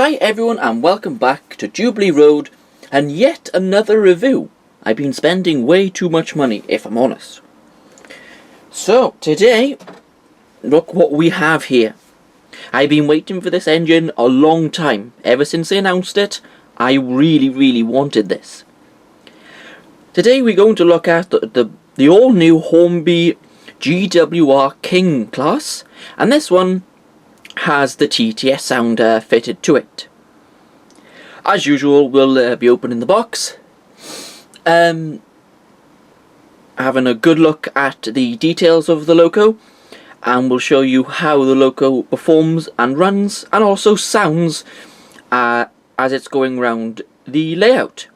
Hi everyone and welcome back to Jubilee Road and yet another review. I've been spending way too much money, if I'm honest. So today, look what we have here. I've been waiting for this engine a long time. Ever since they announced it, I really wanted this. Today we're going to look at the all new Hornby GWR King class, and this one has the TTS sounder fitted to it. As usual, we'll be opening the box, having a good look at the details of the Loco, and we'll show you how the Loco performs and runs and also sounds as it's going around the layout.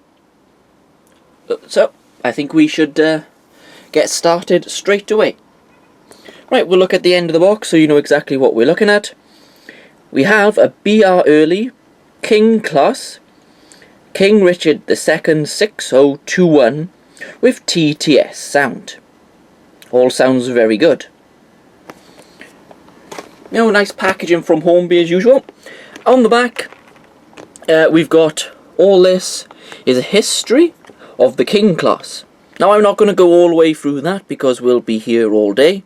So I think we should get started straight away. Right, we'll look at the end of the box so you know exactly what we're looking at. We have a BR Early King class, King Richard II 6021 with TTS sound. All sounds very good. Nice packaging from Hornby as usual. On the back, we've got all this is a history of the King class. Now I'm not going to go all the way through that because we'll be here all day.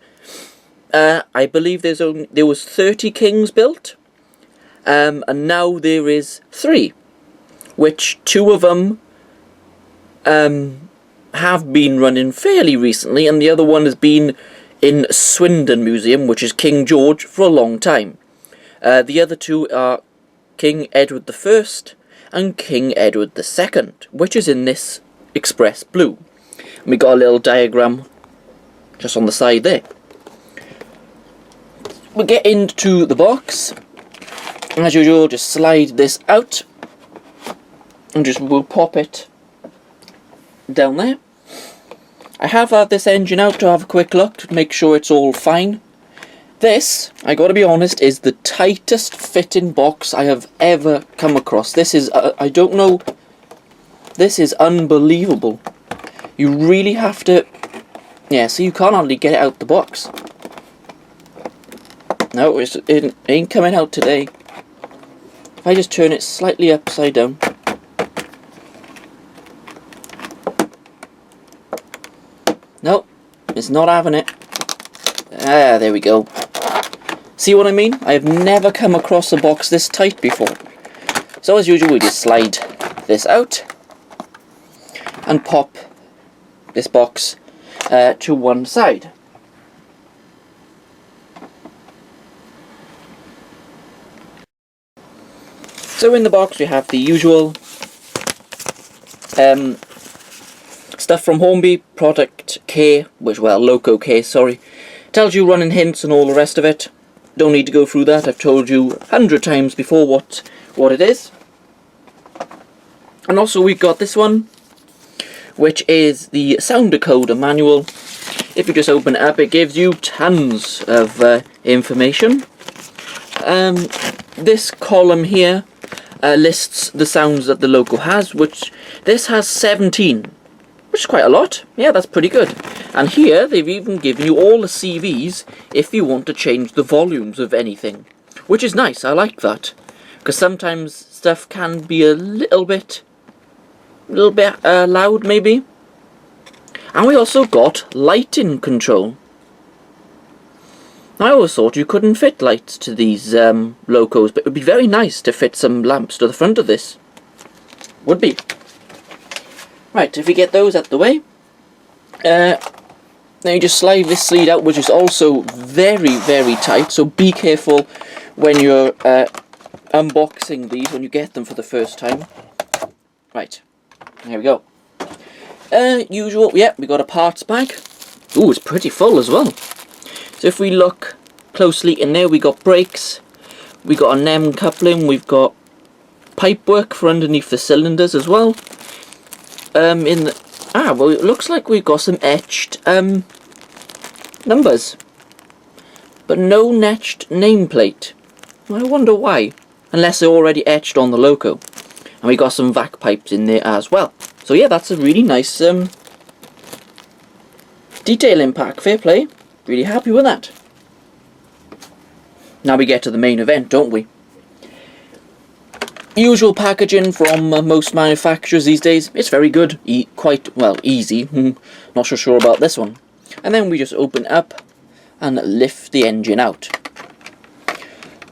I believe there was 30 Kings built. And now there is 3, which 2 of them have been running fairly recently, and the other one has been in Swindon Museum, which is King George, for a long time. The other 2 are King Edward I and King Edward II, which is in this express blue. And we got a little diagram just on the side there. We'll get into the box. As usual, just slide this out and we'll pop it down there. I have had this engine out to have a quick look to make sure it's all fine. This, I gotta be honest, is the tightest fitting box I have ever come across. This is, I don't know, this is unbelievable. You really have to, so you can't hardly get it out the box. No, it ain't coming out today. If I just turn it slightly upside down. No, it's not having it. Ah, there we go. See what I mean? I have never come across a box this tight before. So as usual, we just slide this out and pop this box to one side. So in the box we have the usual stuff from Hornby, product K, Loco K, sorry. Tells you running hints and all the rest of it. Don't need to go through that, I've told you 100 times before what it is. And also we've got this one, which is the sound decoder manual. If you just open it up, it gives you tons of information. This column here lists the sounds that the Loco has, which this has 17, which is quite a lot. Yeah, that's pretty good. And here they've even given you all the CVs if you want to change the volumes of anything, which is nice. I like that, because sometimes stuff can be a little bit loud maybe. And we also got lighting control. I always thought you couldn't fit lights to these Locos, but it would be very nice to fit some lamps to the front of this. Would be. Right, if we get those out the way, then you just slide this sleeve out, which is also very tight, so be careful when you're unboxing these, when you get them for the first time. Right, there we go. Usual, we got a parts bag. Ooh, it's pretty full as well. So if we look closely in there, we got brakes, we got a NEM coupling, we've got pipe work for underneath the cylinders as well. Well, it looks like we've got some etched numbers, but no etched nameplate. I wonder why, unless they're already etched on the Loco. And we got some vac pipes in there as well. So yeah, that's a really nice detailing pack. Fair play. Really happy with that. Now we get to the main event, don't we? Usual packaging from most manufacturers these days. It's very good, quite, well, easy. Not so sure about this one. And then we just open it up and lift the engine out.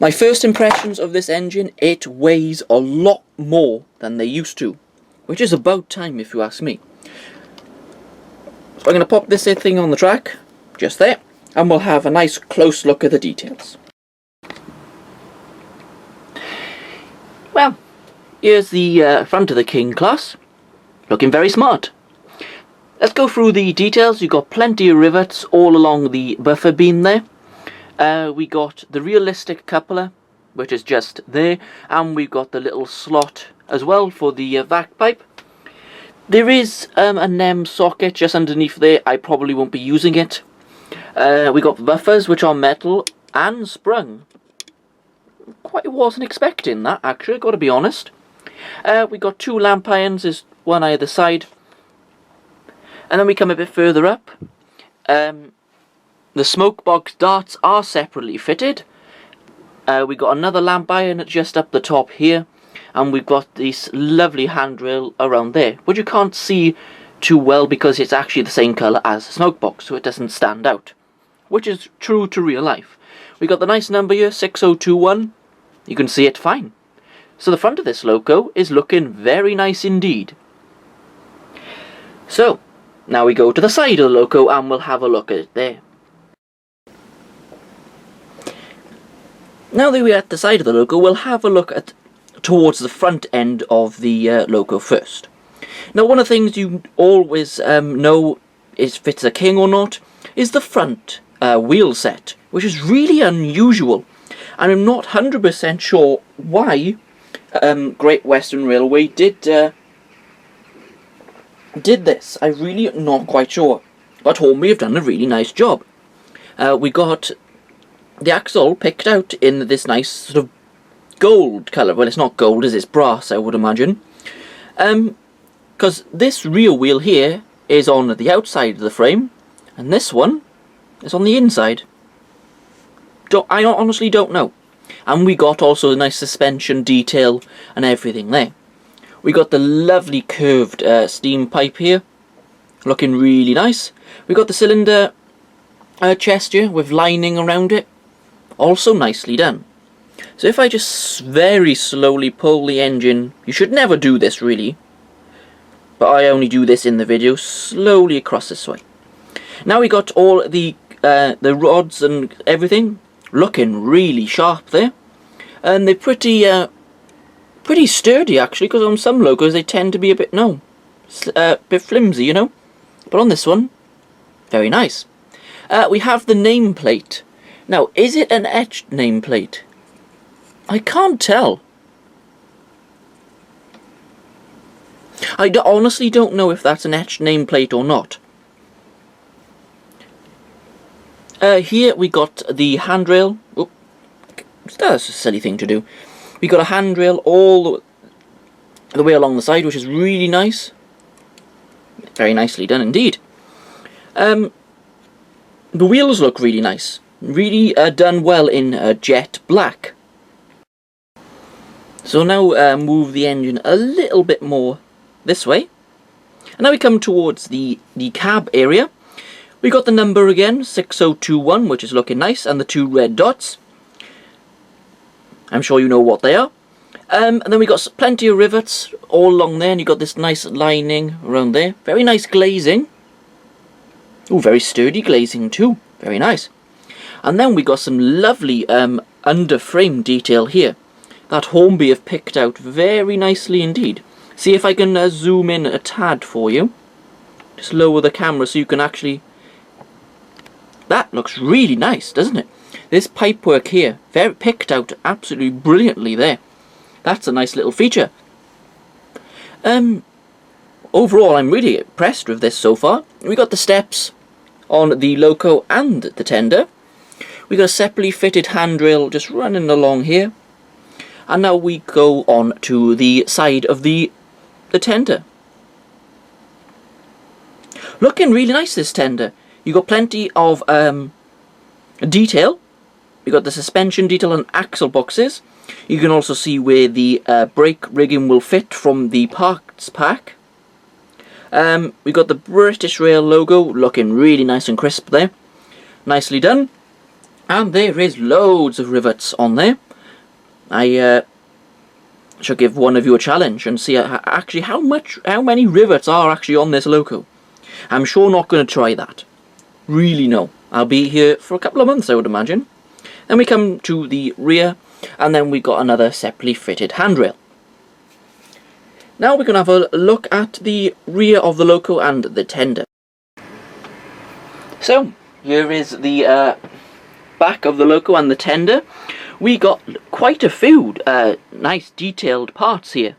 My first impressions of this engine, it weighs a lot more than they used to, which is about time if you ask me. So I'm going to pop this thing on the track, just there, and we'll have a nice close look at the details. Well, here's the front of the King class, looking very smart. Let's go through the details. You've got plenty of rivets all along the buffer beam there. We got the realistic coupler, which is just there, and we've got the little slot as well for the vac pipe. There is a NEM socket just underneath there. I probably won't be using it. We got buffers, which are metal and sprung. Quite wasn't expecting that, actually, got to be honest. We got 2 lamp irons, there's one either side. And then we come a bit further up. The smoke box darts are separately fitted. We got another lamp iron just up the top here. And we've got this lovely handrail around there, which you can't see too well because it's actually the same colour as the smoke box, so it doesn't stand out. Which is true to real life. We got the nice number here, 6021. You can see it fine. So the front of this loco is looking very nice indeed. So, now we go to the side of the loco and we'll have a look at it there. Now that we're at the side of the loco, we'll have a look at towards the front end of the loco first. Now, one of the things you always know is if it's a King or not is the front wheel set, which is really unusual, and I'm not 100% sure why Great Western Railway did this. I'm really not quite sure, but Hornby have done a really nice job. We got the axle picked out in this nice sort of gold colour. Well, it's not gold, it's brass, I would imagine. Because this rear wheel here is on the outside of the frame, and this one is on the inside. I honestly don't know. And we got also a nice suspension detail and everything there. We got the lovely curved steam pipe here, looking really nice. We got the cylinder chest here with lining around it, also nicely done. So if I just very slowly pull the engine, you should never do this really, but I only do this in the video, slowly across this way. Now we got all the rods and everything looking really sharp there, and they're pretty sturdy actually, because on some locos they tend to be a bit bit flimsy, you know, but on this one, very nice. We have the nameplate. Now, is it an etched nameplate? I can't tell. I honestly don't know if that's an etched nameplate or not. Here we got the handrail. Oh, that's a silly thing to do. We got a handrail all the way along the side, which is really nice. Very nicely done indeed. The wheels look really nice. Really done well in jet black. So now move the engine a little bit more this way. And now we come towards the cab area. We got the number again, 6021, which is looking nice, and the 2 red dots. I'm sure you know what they are. And then we got plenty of rivets all along there, and you got this nice lining around there. Very nice glazing. Oh, very sturdy glazing too. Very nice. And then we got some lovely under frame detail here that Hornby have picked out very nicely indeed. See if I can zoom in a tad for you. Just lower the camera so you can actually... That looks really nice, doesn't it? This pipework here, very picked out absolutely brilliantly there. That's a nice little feature. Overall, I'm really impressed with this so far. We got the steps on the loco and the tender. We got a separately fitted handrail just running along here. And now we go on to the side of the tender. Looking really nice, this tender. You got plenty of detail. We got the suspension detail and axle boxes. You can also see where the brake rigging will fit from the parts pack. We've got the British Rail logo looking really nice and crisp there. Nicely done. And there is loads of rivets on there. I shall give one of you a challenge and see actually how many rivets are actually on this loco. I'm sure not going to try that. Really no. I'll be here for a couple of months, I would imagine. Then we come to the rear, and then we got another separately fitted handrail. Now we're going to have a look at the rear of the loco and the tender. So, here is the back of the loco and the tender. We got quite a few nice detailed parts here.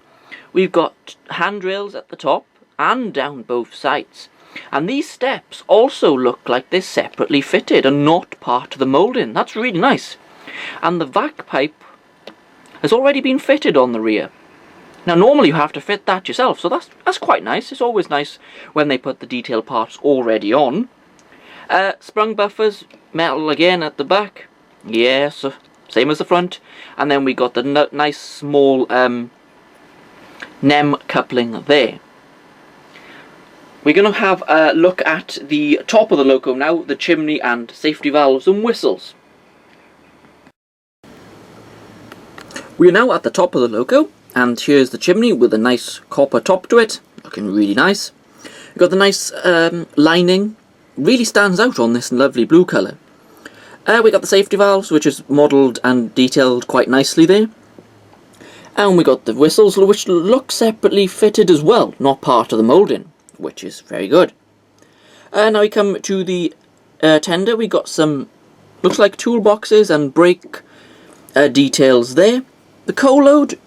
We've got handrails at the top and down both sides. And these steps also look like they're separately fitted and not part of the moulding. That's really nice. And the vac pipe has already been fitted on the rear. Now normally you have to fit that yourself, so that's quite nice. It's always nice when they put the detail parts already on. Sprung buffers, metal again at the back. Yes, same as the front. And then we got the nice small NEM coupling there. We're going to have a look at the top of the loco now, the chimney and safety valves and whistles. We are now at the top of the loco, and here's the chimney with a nice copper top to it, looking really nice. We've got the nice lining, really stands out on this lovely blue colour. We got the safety valves, which is modelled and detailed quite nicely there. And we got the whistles, which look separately fitted as well, not part of the moulding, which is very good. Now we come to the tender. We got some, looks like toolboxes and brake details there. The coal load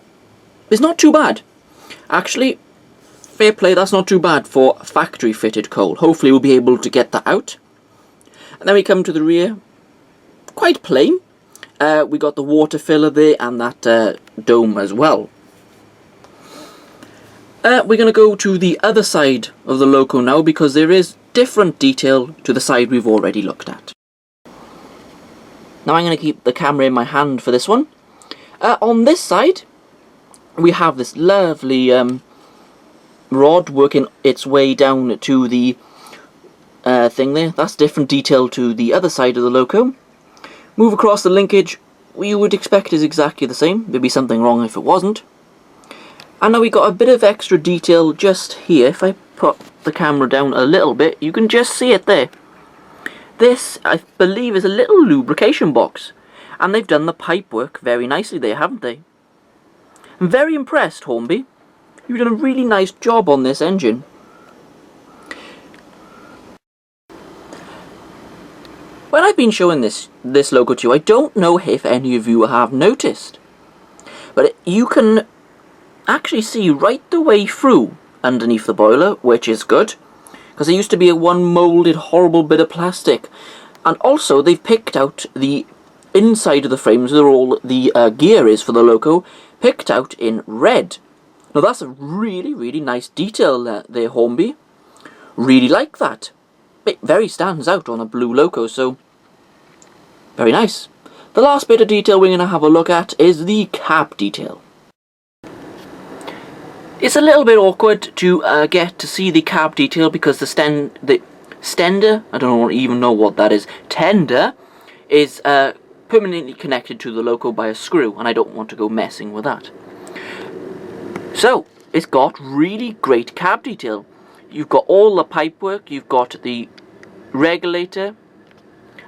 is not too bad. Actually, fair play, that's not too bad for factory fitted coal. Hopefully we'll be able to get that out. And then we come to the rear. Quite plain. We got the water filler there and that dome as well. We're going to go to the other side of the loco now, because there is different detail to the side we've already looked at. Now I'm going to keep the camera in my hand for this one. On this side we have this lovely rod working its way down to the thing there. That's different detail to the other side of the loco. Move across the linkage, you would expect is exactly the same. There'd be something wrong if it wasn't. And now we got a bit of extra detail just here. If I put the camera down a little bit, you can just see it there. This, I believe, is a little lubrication box. And they've done the pipe work very nicely there, haven't they? I'm very impressed, Hornby. You've done a really nice job on this engine. When I've been showing this loco to you, I don't know if any of you have noticed, but you can actually see right the way through underneath the boiler, which is good, because there used to be a one moulded horrible bit of plastic. And also they've picked out the inside of the frames where all the gear is for the loco, picked out in red. Now that's a really nice detail there, Hornby. Really like that. It very stands out on a blue loco, so very nice. The last bit of detail we're going to have a look at is the cab detail. It's a little bit awkward to get to see the cab detail because the stender, I don't even know what that is, tender, is permanently connected to the loco by a screw, and I don't want to go messing with that. So, it's got really great cab detail. You've got all the pipework, you've got the regulator,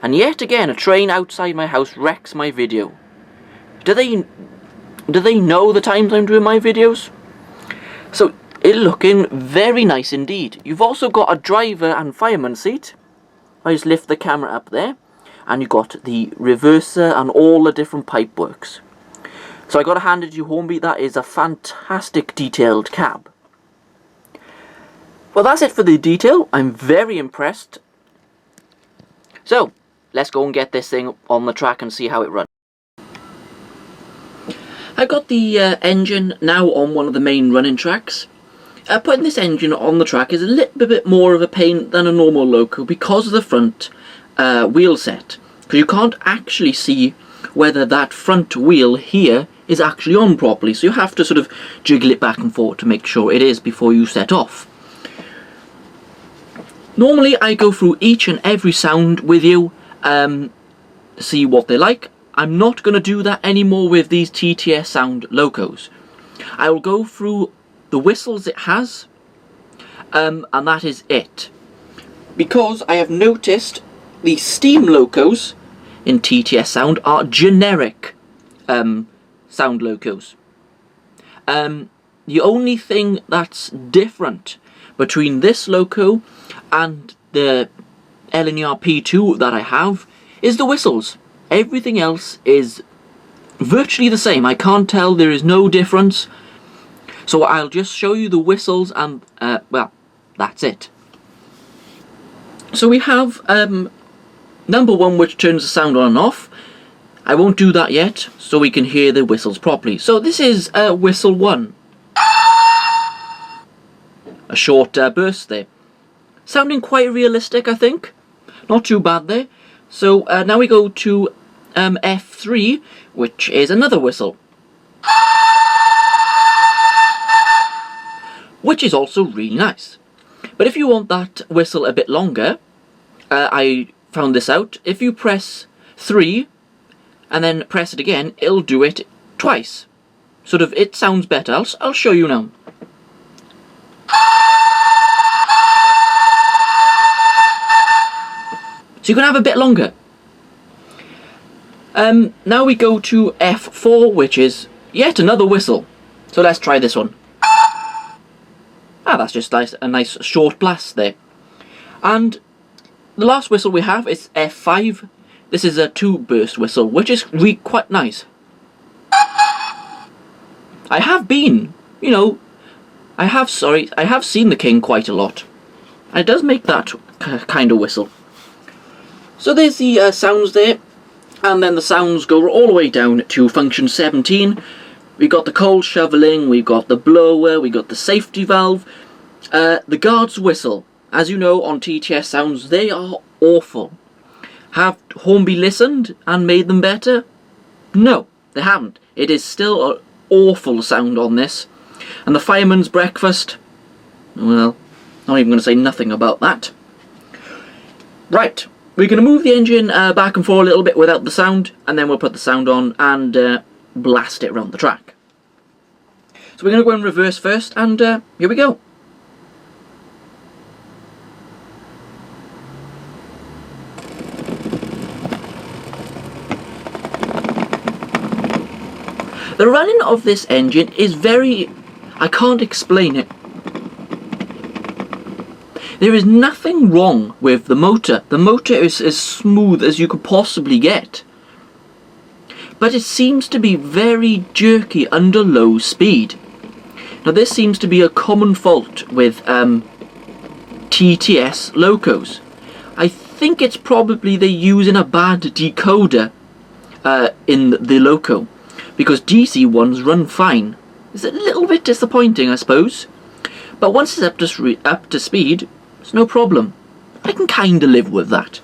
and yet again a train outside my house wrecks my video. Do they know the times I'm doing my videos? So it's looking very nice indeed. You've also got a driver and fireman seat. I just lift the camera up there, and you've got the reverser and all the different pipeworks. So I got to hand it to you, Hornby, that is a fantastic detailed cab. Well, that's it for the detail. I'm very impressed. So, let's go and get this thing on the track and see how it runs. I've got the engine now on one of the main running tracks. Putting this engine on the track is a little bit more of a pain than a normal loco because of the front wheel set. Because you can't actually see whether that front wheel here is actually on properly. So you have to sort of jiggle it back and forth to make sure it is before you set off. Normally I go through each and every sound with you, see what they like. I'm not going to do that anymore with these TTS sound locos. I will go through the whistles it has, and that is it. Because I have noticed the steam locos in TTS sound are generic sound locos. The only thing that's different between this loco and the LNER P2 that I have is the whistles. Everything else is virtually the same. I can't tell, there is no difference. So I'll just show you the whistles and, well, that's it. So we have number 1, which turns the sound on and off. I won't do that yet, so we can hear the whistles properly. So this is whistle 1. A short burst there. Sounding quite realistic, I think. Not too bad there. So now we go to F3, which is another whistle. Which is also really nice. But if you want that whistle a bit longer, I found this out. If you press 3 and then press it again, it'll do it twice. Sort of, it sounds better. I'll show you now. So you can have a bit longer. Now we go to F4, which is yet another whistle. So let's try this one. Ah, that's just a nice short blast there. And the last whistle we have is F5. This is a 2-burst whistle, which is really quite nice. I have been, you know, I have seen the King quite a lot. And it does make that kind of whistle. So there's the sounds there. And then the sounds go all the way down to function 17. We've got the coal shoveling, we've got the blower, we've got the safety valve, the guard's whistle. As you know, on TTS sounds, they are awful. Have Hornby listened and made them better? No, they haven't. It is still an awful sound on this. And the fireman's breakfast, well, not even going to say nothing about that. Right, we're going to move the engine back and forth a little bit without the sound, and then we'll put the sound on and blast it around the track. So we're going to go in reverse first, and here we go. The running of this engine is very... I can't explain it. There is nothing wrong with the motor. The motor is as smooth as you could possibly get. But it seems to be very jerky under low speed. Now this seems to be a common fault with TTS locos. I think it's probably they're using a bad decoder in the loco, because DC ones run fine. It's a little bit disappointing, I suppose. But once it's up to speed, it's no problem. I can kinda live with that.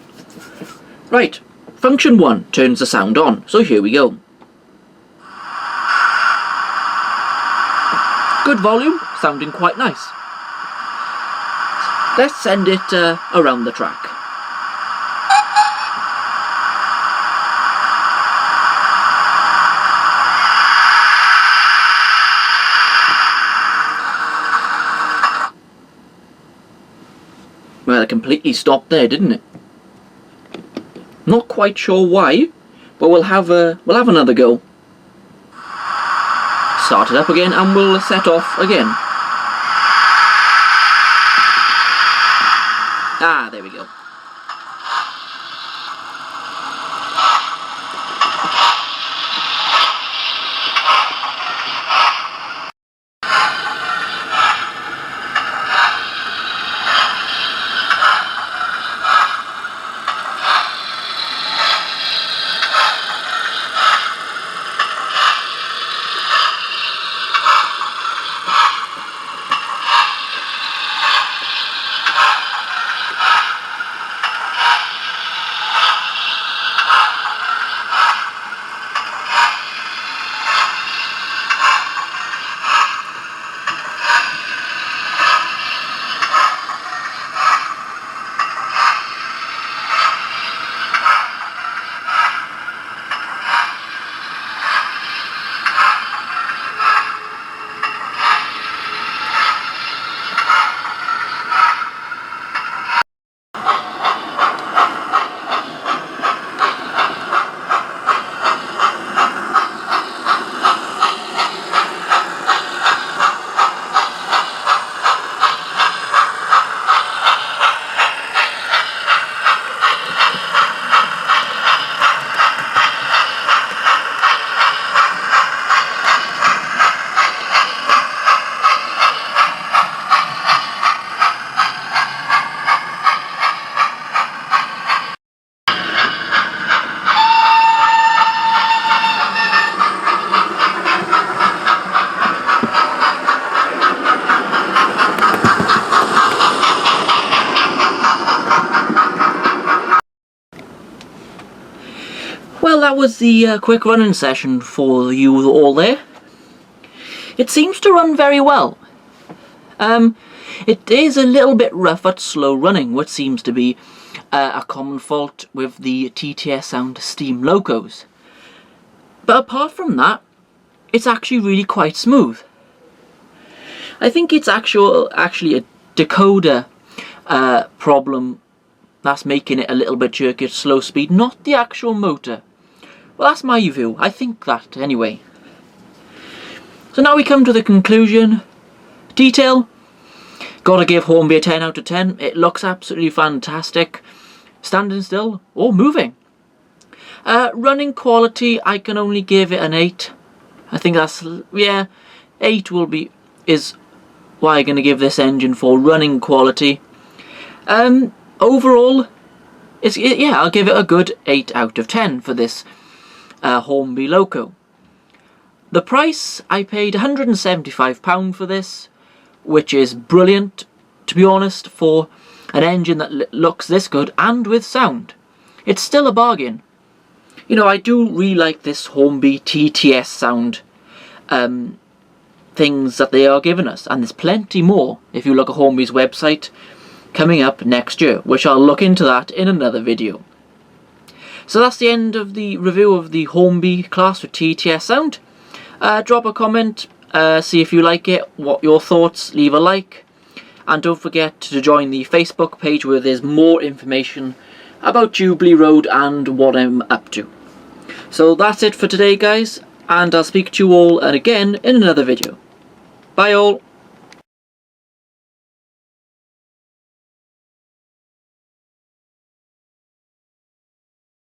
Right, function 1 turns the sound on, so here we go. Good volume, sounding quite nice. Let's send it around the track. Well, it completely stopped there, didn't it? Not quite sure why, but we'll have another go. Start it up again, and we'll set off again. Ah, there we go. that was the quick running session for you all there. It seems to run very well. It is a little bit rough at slow running, which seems to be a common fault with the TTS sound steam locos. But apart from that, it's actually really quite smooth. I think it's actually a decoder problem that's making it a little bit jerky at slow speed, not the actual motor. Well, that's my view. I think that anyway. So now we come to the conclusion. Detail, gotta give Hornby a 10 out of 10. It looks absolutely fantastic, standing still or moving. Running quality, I can only give it an 8. I think that's, yeah, 8 is why I'm gonna give this engine for running quality. Overall, I'll give it a good 8 out of 10 for this Hornby Loco. The price, I paid £175 for this, which is brilliant, to be honest, for an engine that looks this good and with sound. It's still a bargain. You know, I do really like this Hornby TTS sound things that they are giving us, and there's plenty more if you look at Hornby's website coming up next year, which I'll look into that in another video. So that's the end of the review of the Hornby class with TTS sound. Drop a comment, see if you like it, what your thoughts, leave a like, and don't forget to join the Facebook page where there's more information about Jubilee Road and what I'm up to. So that's it for today, guys, and I'll speak to you all again in another video. Bye all.